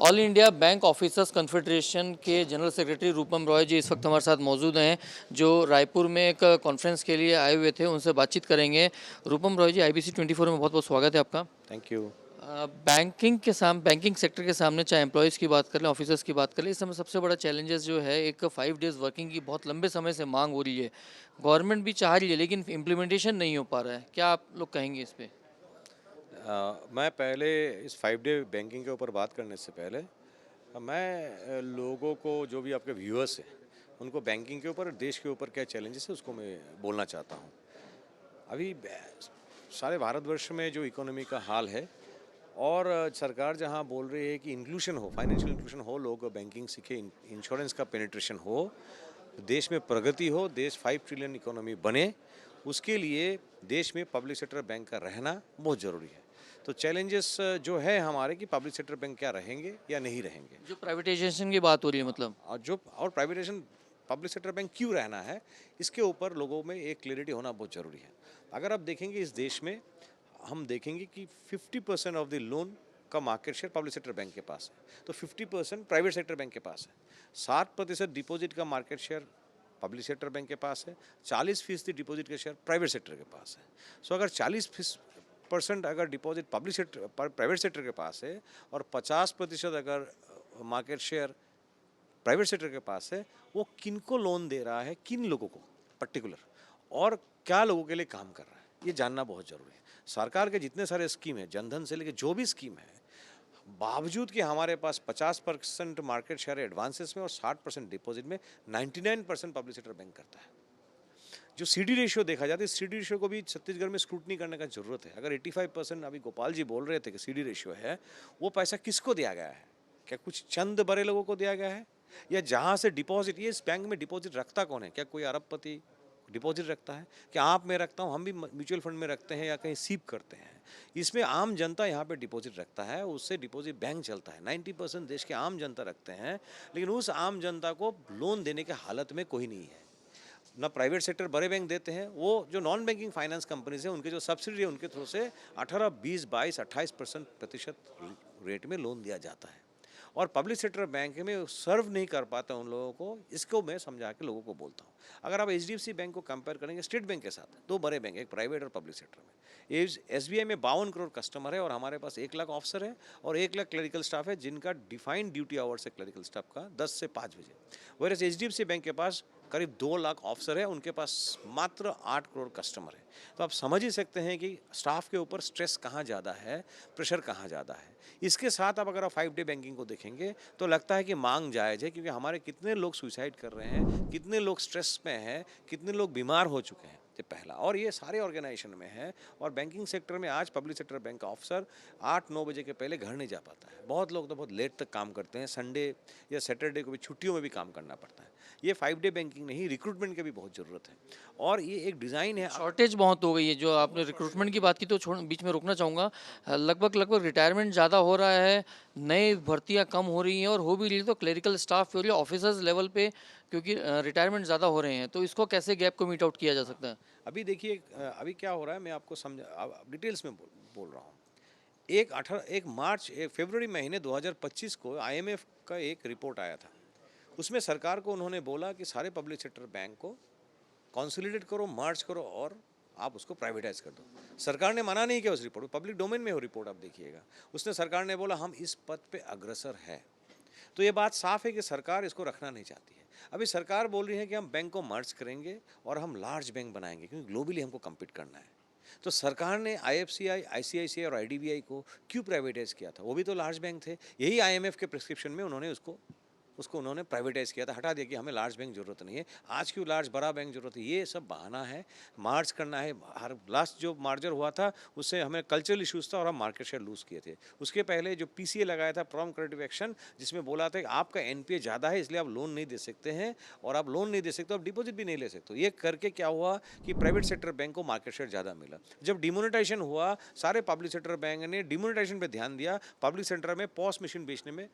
All India bank officers confederation के general secretary रूपम रॉय जी इस वक्त हमारे साथ मौजूद हैं, जो रायपुर में एक कॉन्फ्रेंस के लिए आए हुए थे। उनसे बातचीत करेंगे। रूपम रॉय जी, IBC 24 में बहुत बहुत स्वागत है आपका। Thank you. बैंकिंग सेक्टर के सामने, चाहे एम्प्लॉयज़ की बात कर लें, ऑफिसर्स की बात कर लें, इस समय सबसे बड़ा चैलेंजेस जो है, एक 5 डेज़ वर्किंग की बहुत लंबे समय से मांग हो रही है। गवर्नमेंट भी चाह रही है लेकिन इम्प्लीमेंटेशन नहीं हो पा रहा है। क्या आप लोग कहेंगे इस पे? मैं पहले इस 5 डे बैंकिंग के ऊपर बात करने से पहले मैं लोगों को, जो भी आपके व्यूअर्स हैं, उनको बैंकिंग के ऊपर, देश के ऊपर क्या चैलेंजेस है उसको मैं बोलना चाहता हूँ। अभी सारे भारतवर्ष में जो इकोनॉमी का हाल है, और सरकार जहाँ बोल रही है कि इंक्लूशन हो, फाइनेंशियल इंक्लूशन हो, लोग बैंकिंग सीखे, इंश्योरेंस का पेनिट्रेशन हो, देश में प्रगति हो, देश 5 ट्रिलियन इकोनॉमी बने, उसके लिए देश में पब्लिक सेक्टर बैंक का रहना बहुत ज़रूरी है। तो चैलेंजेस जो है हमारे, कि पब्लिक सेक्टर बैंक क्या रहेंगे या नहीं रहेंगे, जो प्राइवेटाइजेशन की बात हो रही है, मतलब और प्राइवेटाइजेशन, पब्लिक सेक्टर बैंक क्यों रहना है, इसके ऊपर लोगों में एक क्लियरिटी होना बहुत ज़रूरी है। अगर आप देखेंगे इस देश में, हम देखेंगे कि 50% ऑफ द लोन का market share public sector bank के पास है, तो 50% प्राइवेट सेक्टर बैंक के पास है। 7% डिपॉजिट का market share public sector bank के पास है, 40% डिपॉजिट का शेयर प्राइवेट सेक्टर के पास है। सो अगर 40% अगर deposit public sector, private sector के पास है, और 50% अगर मार्केट शेयर प्राइवेट सेक्टर के पास है, वो किनको लोन दे रहा है, किन लोगों को पर्टिकुलर, और क्या लोगों के लिए काम कर रहा है, ये जानना बहुत ज़रूरी है। सरकार के जितने सारे स्कीम है, जनधन से लेकर जो भी स्कीम है, बावजूद कि हमारे पास 50% मार्केट शेयर है एडवांसेस में, और 60% डिपॉजिट में, 99% पब्लिक सेक्टर बैंक करता है। जो CD रेशियो देखा जाता है, CD रेशियो को भी छत्तीसगढ़ में स्क्रूटनी करने का जरूरत है। अगर 85%, अभी गोपाल जी बोल रहे थे कि CD रेशियो है, वो पैसा किसको दिया गया है? क्या कुछ चंद बड़े लोगों को दिया गया है, या जहाँ से डिपॉजिट, ये इस बैंक में डिपॉजिट रखता कौन है? क्या कोई अरबपति डिपॉजिट रखता है? क्या आप, मैं रखता हूँ, हम भी म्यूचुअल फंड में रखते हैं या कहीं सीप करते हैं? इसमें आम जनता यहाँ पे डिपॉजिट रखता है, उससे डिपॉजिट बैंक चलता है। 90% देश के आम जनता रखते हैं, लेकिन उस आम जनता को लोन देने के हालत में कोई नहीं है। ना प्राइवेट सेक्टर बड़े बैंक देते हैं, वो जो नॉन बैंकिंग फाइनेंस कंपनीज हैं, उनके जो सब्सिडी है, उनके थ्रू से 18, 20, 22, 28% रेट में लोन दिया जाता है, और पब्लिक सेक्टर बैंक में सर्व नहीं कर पाता उन लोगों को। इसको मैं समझा के लोगों को बोलता हूँ। अगर आप HDFC बैंक को कंपेयर करेंगे स्टेट बैंक के साथ, दो बड़े बैंक, एक प्राइवेट और पब्लिक सेक्टर में, SBI में 52 करोड़ कस्टमर है, और हमारे पास 1 लाख ऑफिसर है, और 1 लाख क्लरिकल स्टाफ है, जिनका डिफाइंड ड्यूटी आवर्स है क्लरिकल स्टाफ का 10 से 5 बजे। वैसे HDFC बैंक के पास करीब 2 लाख ऑफिसर है, उनके पास मात्र 8 करोड़ कस्टमर है। तो आप समझ ही सकते हैं कि स्टाफ के ऊपर स्ट्रेस कहाँ ज़्यादा है, प्रेशर कहाँ ज़्यादा है। इसके साथ अब अगर आप 5 डे बैंकिंग को देखेंगे, तो लगता है कि मांग जायज़ है, क्योंकि हमारे कितने लोग सुसाइड कर रहे हैं, कितने लोग स्ट्रेस में हैं, कितने लोग बीमार हो चुके हैं, ये पहला। और ये सारे ऑर्गेनाइजेशन में है, और बैंकिंग सेक्टर में आज पब्लिक सेक्टर बैंक का ऑफिसर 8-9 बजे के पहले घर नहीं जा पाता है। बहुत लोग तो बहुत लेट तक काम करते हैं, संडे या सैटरडे को भी, छुट्टियों में भी काम करना पड़ता है। ये 5 डे बैंकिंग नहीं, रिक्रूटमेंट की भी बहुत ज़रूरत है, और ये एक डिज़ाइन है। शॉर्टेज बहुत हो गई है। जो आपने रिक्रूटमेंट की बात की, तो छोड़ बीच में रोकना चाहूँगा। लगभग रिटायरमेंट ज़्यादा हो रहा है, नए भर्तियाँ कम हो रही हैं, और हो भी रही है तो क्लरिकल स्टाफ पे हो रही है, ऑफिसर्स लेवल पे, क्योंकि रिटायरमेंट ज़्यादा हो रहे हैं। तो इसको कैसे गैप को मीट आउट किया जा सकता है? अभी देखिए, अभी क्या हो रहा है, मैं आपको समझा, डिटेल्स में बोल रहा हूँ। एक मार्च, 1 फरवरी महीने 2025 को IMF का एक रिपोर्ट आया था। उसमें सरकार को उन्होंने बोला कि सारे पब्लिक सेक्टर बैंक को कंसोलिडेट करो, मर्ज करो, और आप उसको प्राइवेटाइज कर दो। सरकार ने मना नहीं किया उस रिपोर्ट को, पब्लिक डोमेन में हो रिपोर्ट, आप देखिएगा। उसने, सरकार ने बोला हम इस पथ पे अग्रसर है। तो ये बात साफ है कि सरकार इसको रखना नहीं चाहती है। अभी सरकार बोल रही है कि हम बैंक को मर्ज करेंगे और हम लार्ज बैंक बनाएंगे, क्योंकि ग्लोबली हमको कम्पीट करना है। तो सरकार ने IFCI, ICICI और IDBI को क्यों प्राइवेटाइज किया था? वो भी तो लार्ज बैंक थे। यही IMF के प्रिस्क्रिप्शन में उन्होंने उसको उसको उन्होंने प्राइवेटाइज किया था, हटा दिया कि हमें लार्ज बैंक जरूरत नहीं है, आज क्यों लार्ज बड़ा बैंक जरूरत है। ये सब बहाना है, मार्च करना है। हर लास्ट जो मार्जर हुआ था उससे हमें कल्चरल इशूज़ था और हम मार्केट शेयर लूज़ किए थे। उसके पहले जो पीसीए लगाया था, प्रॉम्प्ट करेक्टिव एक्शन, जिसमें बोला था कि आपका एनपीए ज़्यादा है इसलिए आप लोन नहीं दे सकते हैं, और आप लोन नहीं दे सकते आप डिपॉजिट भी नहीं ले सकते। ये करके क्या हुआ कि प्राइवेट सेक्टर बैंक को मार्केट शेयर ज़्यादा मिला। जब डिमोनेटाइजेशन हुआ, सारे पब्लिक सेक्टर बैंक ने डिमोनेटाइजेशन पे ध्यान दिया, पब्लिक सेक्टर में पॉस मशीन बेचने में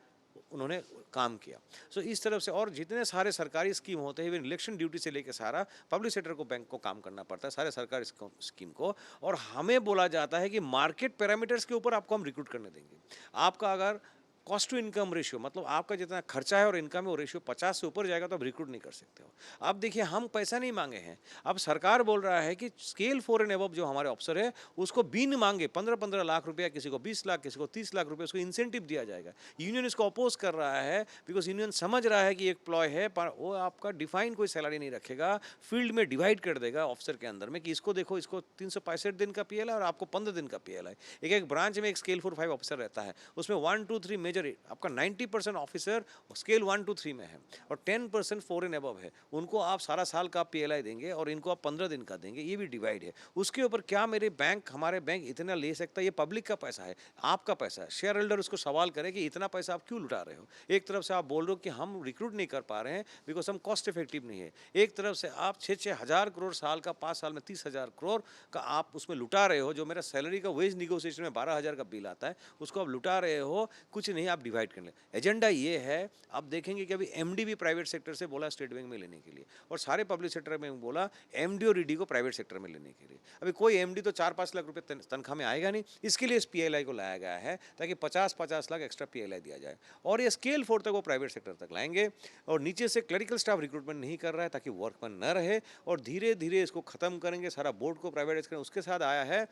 उन्होंने काम किया। सो इस तरफ से, और जितने सारे सरकारी स्कीम होते हैं, इवन इलेक्शन ड्यूटी से लेकर सारा पब्लिक सेक्टर को बैंक को काम करना पड़ता है, सारे सरकारी स्कीम को। और हमें बोला जाता है कि मार्केट पैरामीटर्स के ऊपर आपको हम रिक्रूट करने देंगे। आपका अगर कॉस्ट टू इनकम रेशियो, मतलब आपका जितना खर्चा है और इनकम है वो रेशियो 50 से ऊपर जाएगा तो आप रिक्रूट नहीं कर सकते हो। अब देखिए, हम पैसा नहीं मांगे हैं, अब सरकार बोल रहा है कि स्केल 4 एंड अबव जो हमारे ऑफिसर है उसको बिन मांगे 15-15 लाख रुपया, किसी को 20 लाख, किसी को 30 लाख रुपये उसको इंसेंटिव दिया जाएगा। यूनियन इसको अपोज कर रहा है, बिकॉज यूनियन समझ रहा है कि एक एम्प्लॉय है पर वो आपका डिफाइन कोई सैलरी नहीं रखेगा, फील्ड में डिवाइड कर देगा ऑफिसर के अंदर में कि इसको देखो, इसको 365 दिन का पीएल है और आपको 15 दिन का पीएल है। एक एक ब्रांच में एक स्केल 4-5 ऑफिसर रहता है, उसमें 1, 2, 3 मेजर, आपका 90% ऑफिसर स्केल 1, 2, 3 में है और 10% 4 एंड अबव है। उनको आप सारा साल का पीएलआई देंगे और इनको आप 15 दिन का देंगे, ये भी डिवाइड है। उसके ऊपर क्या मेरे बैंक, हमारे बैंक इतना ले सकता है? ये पब्लिक का पैसा है, आपका पैसा है। शेयर होल्डर उसको सवाल करे कि इतना पैसा आप क्यों लुटा रहे हो। एक तरफ से आप बोल रहे हो कि हम रिक्रूट नहीं कर पा रहे हैं बिकॉज हम कॉस्ट इफेक्टिव नहीं है, एक तरफ से आप 6-6 हज़ार करोड़ साल का, 5 साल में 30,000 करोड़ का आप उसमें लुटा रहे हो। जो मेरा सैलरी का वेज निगोशिएशन में 12,000 का बिल आता है उसको आप लुटा रहे हो, कुछ नहीं, आप डिवाइड कर ले। एजेंडा ये है, आप देखेंगे कि अभी एमडी भी प्राइवेट सेक्टर से बोला स्टेट बैंक में लेने के लिए, और सारे पब्लिक सेक्टर में बोला एमडी और ईडी को प्राइवेट सेक्टर में लेने के लिए। अभी कोई एमडी तो 4-5 लाख रुपए तनख्वाह में आएगा नहीं, इसके लिए इस पीएलआई को लाया गया है ताकि 50-50 लाख एक्स्ट्रा पीएलआई दिया जाए, और ये स्केल 4 तक वो प्राइवेट सेक्टर तक लाएंगे। और नीचे से क्लरिकल स्टाफ रिक्रूटमेंट नहीं कर रहा है ताकि वर्कमैन न रहे, और धीरे धीरे इसको खत्म करेंगे, सारा बोर्ड को प्राइवेटाइज करेंगे। उसके साथ आया है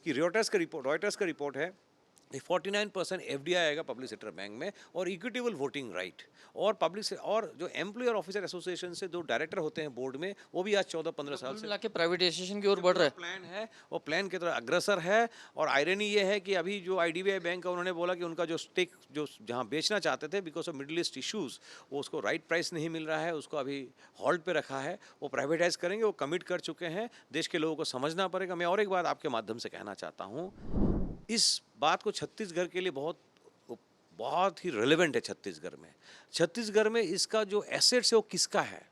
कि रॉयटर्स का रिपोर्ट है 49% एफडीआई आएगा पब्लिक सेक्टर बैंक में, और इक्विटेबल वोटिंग राइट, और पब्लिक से, और जो एम्प्लॉय और ऑफिसर एसोसिएशन से जो डायरेक्टर होते हैं बोर्ड में, वो भी आज 14-15 साल से मिला के प्राइवेटाइजेशन की ओर बढ़ रहा है। प्लान है, वो प्लान की तरह अग्रसर है। और आयरनी ये है कि अभी जो आईडीबीआई बैंक है उन्होंने बोला कि उनका जो स्टेक जो जहाँ बेचना चाहते थे because of middle east issues, वो उसको राइट प्राइस नहीं मिल रहा है, उसको अभी होल्ड पे रखा है, वो प्राइवेटाइज करेंगे, वो कमिट कर चुके हैं। देश के लोगों को समझना पड़ेगा। मैं और एक बात आपके माध्यम से कहना चाहता हूँ, इस बात को छत्तीसगढ़ के लिए बहुत ही रेलेवेंट है। छत्तीसगढ़ में इसका जो एसेट्स है वो किसका है?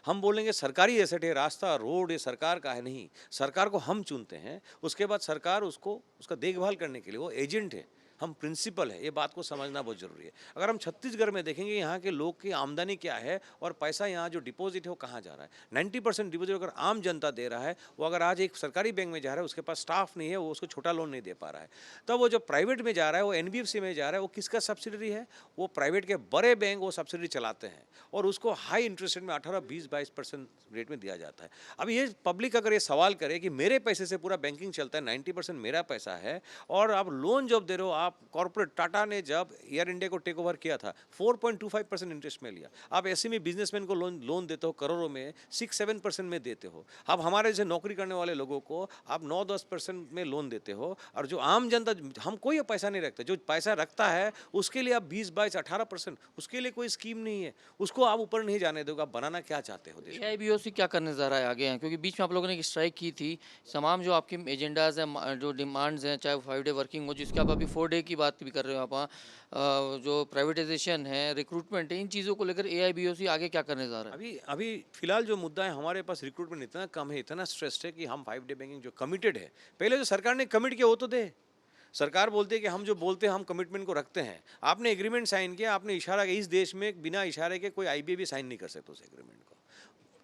हम बोलेंगे सरकारी एसेट है, रास्ता, रोड, ये सरकार का है। नहीं, सरकार को हम चुनते हैं, उसके बाद सरकार उसका देखभाल करने के लिए वो एजेंट है, हम प्रिंसिपल है। ये बात को समझना बहुत जरूरी है। अगर हम छत्तीसगढ़ में देखेंगे यहाँ के लोग की आमदनी क्या है और पैसा यहाँ जो डिपॉजिट है वो कहाँ जा रहा है, 90% डिपॉजिट अगर आम जनता दे रहा है, वो अगर आज एक सरकारी बैंक में जा रहा है, उसके पास स्टाफ नहीं है, वो उसको छोटा लोन नहीं दे पा रहा है, तब वो जो प्राइवेट में जा रहा है, वो एनबीएफसी में जा रहा है, वो किसका सब्सिडरी है? वो प्राइवेट के बड़े बैंक वो सब्सिडी चलाते हैं और उसको हाई इंटरेस्ट रेट में 18, 20, 22% रेट में दिया जाता है। अब ये पब्लिक अगर ये सवाल करे कि मेरे पैसे से पूरा बैंकिंग चलता है, 90% मेरा पैसा है, और आप लोन जब दे रहे हो, आप कॉर्पोरेट टाटा ने जब एयर इंडिया को टेक ओवर किया था 4.25% इंटरेस्ट में लिया। आप ऐसे में बिजनेसमैन को लोन देते हो करोड़ों में, 6-7% में देते हो। अब हमारे जैसे नौकरी करने वाले लोगों को आप 9-10% में लोन देते हो, और जो आम जनता, हम कोई पैसा नहीं रखते, जो पैसा रखता है उसके लिए आप 20, 22, 18%, उसके लिए कोई स्कीम नहीं है, उसको आप ऊपर नहीं जाने दोगे। आप बनाना क्या चाहते हो देश में? एआईबीओसी क्या करने जा रहा है आगे हैं? क्योंकि बीच में आप लोगों ने एक स्ट्राइक की थी, तमाम जो आपके एजेंडाज हैं, जो डिमांड्स हैं, चाहे 5 डे वर्किंग हो, जिसके आप अभी 4 डे की बात भी कर रहे हो आप, जो प्राइवेटाइजेशन है, रिक्रूटमेंट है, इन चीज़ों को लेकर एआईबीओसी आगे क्या करने जा रहा है? अभी फिलहाल जो मुद्दा है, हमारे पास रिक्रूटमेंट इतना कम है, इतना स्ट्रेस्ड है कि हम 5 डे बैंकिंग जो कमिटेड है, पहले जो सरकार ने कमिट किया वो तो दे। सरकार बोलती है कि हम जो बोलते हैं हम कमिटमेंट को रखते हैं। आपने एग्रीमेंट साइन किया, आपने इशारा किया, इस देश में बिना इशारे के कोई आईबीए भी साइन नहीं कर सकता उस एग्रीमेंट को।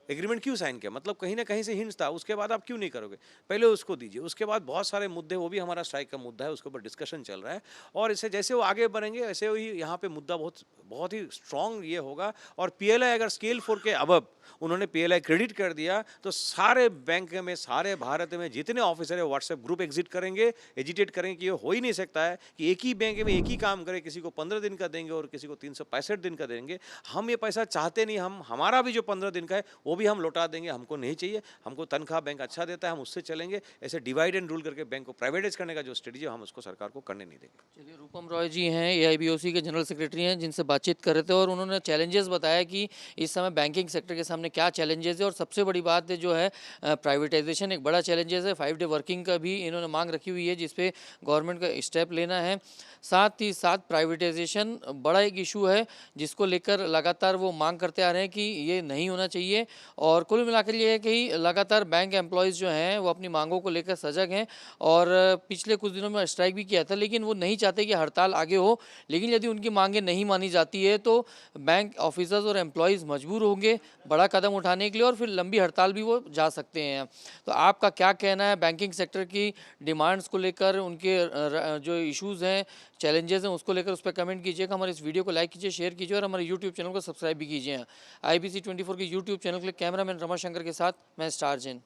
एग्रीमेंट क्यों साइन किया? मतलब कहीं ना कहीं से हिंट्स था, उसके बाद आप क्यों नहीं करोगे? पहले उसको दीजिए। उसके बाद बहुत सारे मुद्दे, वो भी हमारा स्ट्राइक का मुद्दा है, उसके ऊपर डिस्कशन चल रहा है, और इसे जैसे वो आगे बढ़ेंगे ऐसे ही यहाँ पे मुद्दा बहुत बहुत ही स्ट्रॉन्ग ये होगा। और पीएलआई अगर स्केल 4 के अबव उन्होंने पीएलआई क्रेडिट कर दिया तो सारे बैंक में, सारे भारत में जितने ऑफिसर है व्हाट्सएप ग्रुप एग्जिट करेंगे, एजिटेट करेंगे कि ये हो ही नहीं सकता है कि एक ही बैंक में एक ही काम करे, किसी को 15 दिन का देंगे और किसी को 365 दिन का देंगे। हम ये पैसा चाहते नहीं, हम हमारा भी जो 15 दिन का है वो भी हम लौटा देंगे, हमको नहीं चाहिए, हमको तनख्वाह बैंक अच्छा देता है, हम उससे चलेंगे। ऐसे डिवाइड एंड रूल करके बैंक को प्राइवेटाइज करने का जो स्ट्रेटजी है हम उसको सरकार को करने नहीं देंगे। चलिए, रूपम रॉय जी हैं, एआईबीओसी के जनरल सेक्रेटरी हैं, जिनसे बातचीत कर रहे थे और उन्होंने चैलेंजेस बताया कि इस समय बैंकिंग सेक्टर के सामने क्या चैलेंजेस है। और सबसे बड़ी बात है जो है प्राइवेटाइजेशन एक बड़ा चैलेंजेस है। 5 डे वर्किंग का भी इन्होंने मांग रखी हुई है, जिसपे गवर्नमेंट का स्टेप लेना है। साथ ही साथ प्राइवेटाइजेशन बड़ा एक इशू है, जिसको लेकर लगातार वो मांग करते आ रहे हैं कि ये नहीं होना चाहिए। और कुल मिलाकर ये है कि लगातार बैंक एम्प्लॉयज़ जो हैं वो अपनी मांगों को लेकर सजग हैं और पिछले कुछ दिनों में स्ट्राइक भी किया था, लेकिन वो नहीं चाहते कि हड़ताल आगे हो। लेकिन यदि उनकी मांगें नहीं मानी जाती है तो बैंक ऑफिसर्स और एम्प्लॉयज़ मजबूर होंगे बड़ा कदम उठाने के लिए और फिर लंबी हड़ताल भी वो जा सकते हैं। तो आपका क्या कहना है बैंकिंग सेक्टर की डिमांड्स को लेकर, उनके जो इश्यूज़ हैं, चैलेंजेस हैं, उसको लेकर उस पर कमेंट कीजिएगा। हमारे इस वीडियो को लाइक कीजिए, शेयर कीजिए और हमारे यूट्यूब चैनल को सब्सक्राइब भी कीजिए। IBC 24 के यूट्यूब चैनल के लिए कैमरामैन रमाशंकर के साथ मैं स्टार जैन।